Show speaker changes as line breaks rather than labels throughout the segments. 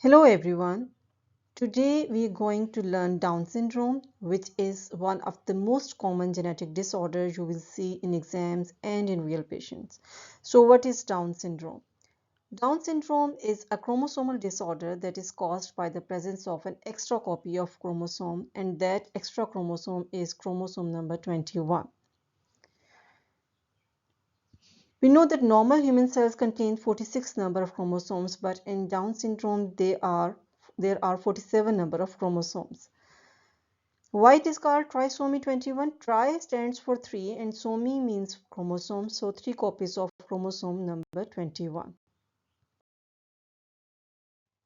Hello everyone. Today we are going to learn Down syndrome, which is one of the most common genetic disorders you will see in exams and in real patients. So what is Down syndrome? Down syndrome is a chromosomal disorder that is caused by the presence of an extra copy of chromosome, and that extra chromosome is chromosome number 21. We know that normal human cells contain 46 number of chromosomes, but in Down syndrome there are 47 number of chromosomes. Why it is called trisomy 21? Tri stands for 3 and somy means chromosome, so 3 copies of chromosome number 21.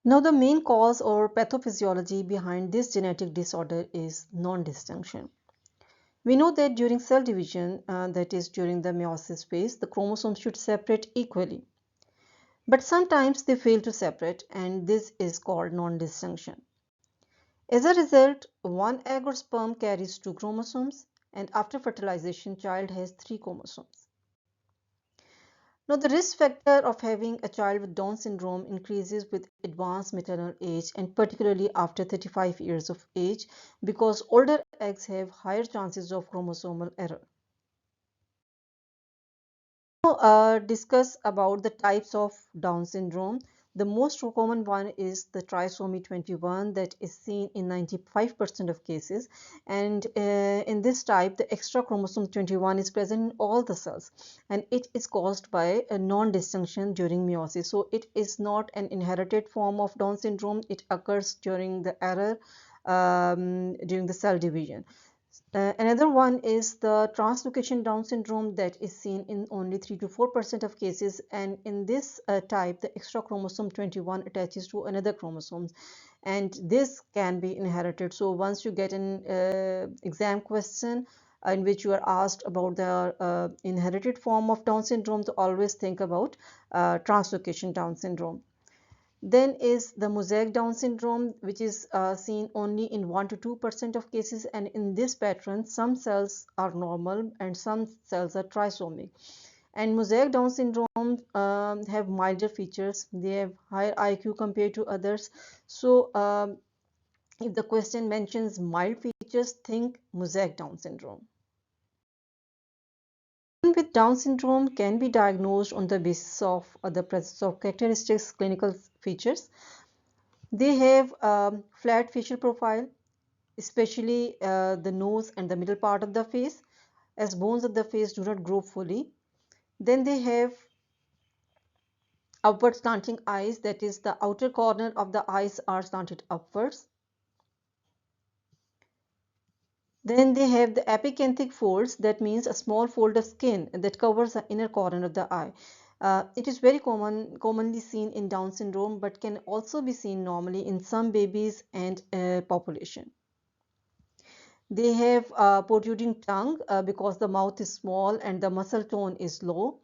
Now the main cause or pathophysiology behind this genetic disorder is non-disjunction. We know that during cell division, that is during the meiosis phase, the chromosomes should separate equally. But sometimes they fail to separate, and this is called non-disjunction. As a result, one egg or sperm carries 2 chromosomes, and after fertilization, child has 3 chromosomes. Now, the risk factor of having a child with Down syndrome increases with advanced maternal age, and particularly after 35 years of age, because older eggs have higher chances of chromosomal error. Now, discuss about the types of Down syndrome. The most common one is the trisomy 21 that is seen in 95% of cases, and in this type the extra chromosome 21 is present in all the cells, and it is caused by a non-disjunction during meiosis. So it is not an inherited form of Down syndrome, it occurs during the error during the cell division. Another one is the translocation Down syndrome that is seen in only 3 to 4% of cases, and in this type the extra chromosome 21 attaches to another chromosome, and this can be inherited. So once you get an exam question in which you are asked about the inherited form of Down syndrome, to always think about translocation Down syndrome. Then is the mosaic Down syndrome, which is seen only in 1 to 2% of cases, and in this pattern some cells are normal and some cells are trisomic. And mosaic Down syndrome have milder features, they have higher IQ compared to others. So if the question mentions mild features, think mosaic Down syndrome. With Down syndrome can be diagnosed on the basis of the presence of characteristics clinical features. They have flat facial profile, especially the nose and the middle part of the face, as bones of the face do not grow fully. Then they have upward slanting eyes, that is the outer corner of the eyes are slanted upwards. Then they have the epicanthic folds, that means a small fold of skin that covers the inner corner of the eye. It is very commonly seen in Down syndrome, but can also be seen normally in some babies and population. They have a protruding tongue because the mouth is small and the muscle tone is low.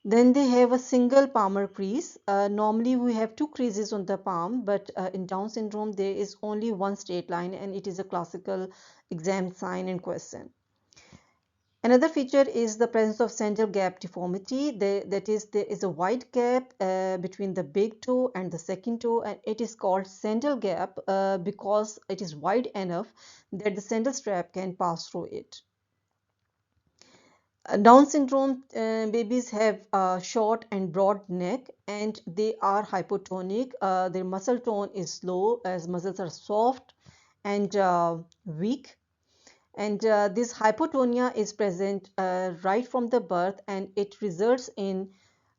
Then they have a single palmar crease. Normally we have 2 creases on the palm, but in Down syndrome there is only one straight line, and it is a classical exam sign and question. Another feature is the presence of sandal gap deformity. That is, there is a wide gap between the big toe and the second toe, and it is called sandal gap because it is wide enough that the sandal strap can pass through it. Down syndrome babies have a short and broad neck, and they are hypotonic. Their muscle tone is low as muscles are soft and weak. And this hypotonia is present right from the birth, and it results in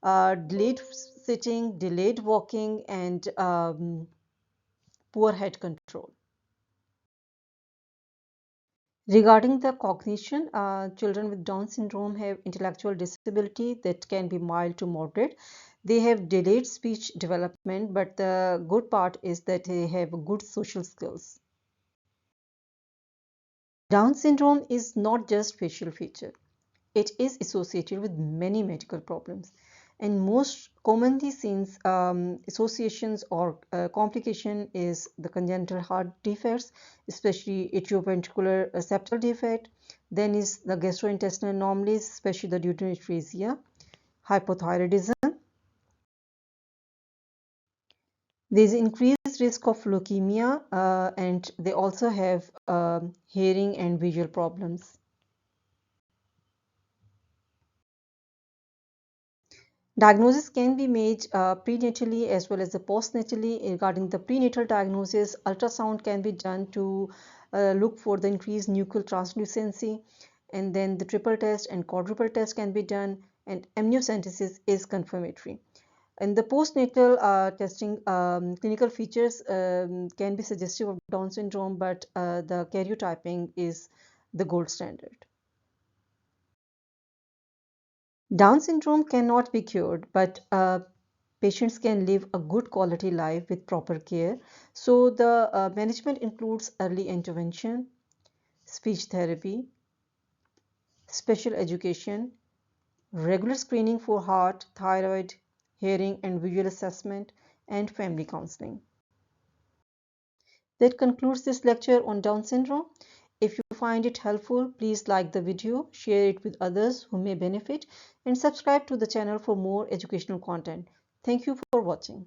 delayed sitting, delayed walking, and poor head control. Regarding the cognition, children with Down syndrome have intellectual disability that can be mild to moderate. They have delayed speech development, but the good part is that they have good social skills. Down syndrome is not just facial feature. It is associated with many medical problems, and most commonly seen associations or complication is the congenital heart defects, especially atrioventricular septal defect. Then is the gastrointestinal anomalies, especially the duodenal atresia, hypothyroidism, There's increased risk of leukemia, and they also have hearing and visual problems. Diagnosis can be made prenatally as well as the postnatally. Regarding the prenatal diagnosis, ultrasound can be done to look for the increased nuchal translucency, and then the triple test and quadruple test can be done, and amniocentesis is confirmatory. In the postnatal testing, clinical features can be suggestive of Down syndrome, but the karyotyping is the gold standard. Down syndrome cannot be cured, but patients can live a good quality life with proper care. So the management includes early intervention, speech therapy, special education, regular screening for heart, thyroid, hearing and visual assessment, and family counseling. That concludes this lecture on Down syndrome. If you find it helpful, please like the video, share it with others who may benefit, and subscribe to the channel for more educational content. Thank you for watching.